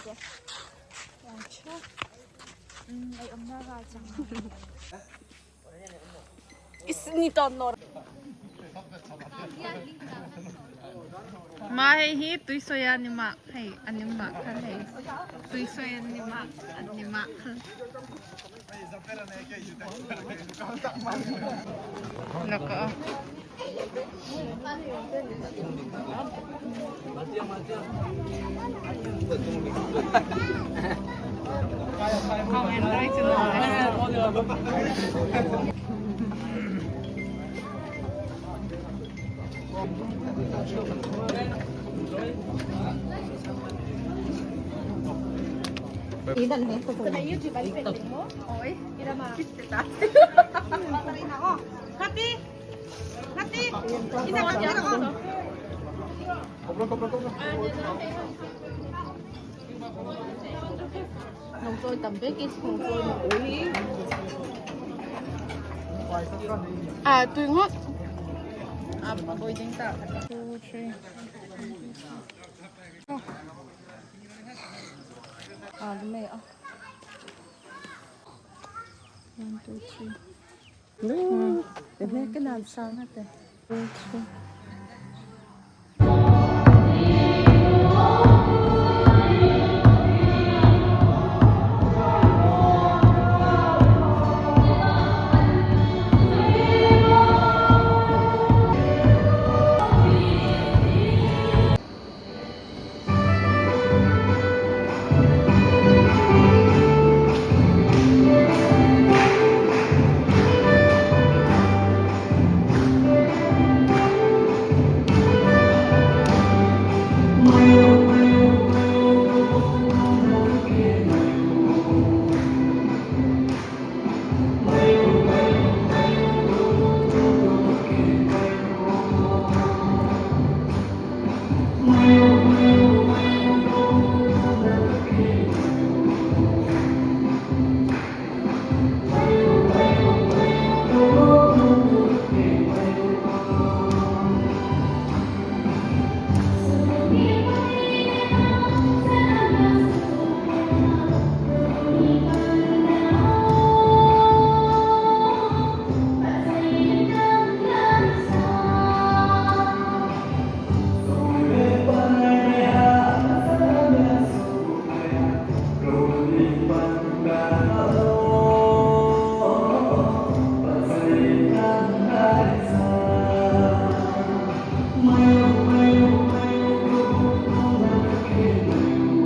Ay 엄마가 장. 있습니다, 너. Mahi tuisoy anima hey anima hey tuisoy anima nako kung enjoy sila Ilan na ito? Sa YouTube balik mo? Oy, ira ma. Hati! Hati! Inakakira ko! Nung tôi tầm với cái nung tôi mà ủi. À, tuyên hết. tôi chính tạo 2, 3 À, mẹ ạ. 1, 2, 3 Để thấy cái làm sao hết rồi. 2, 3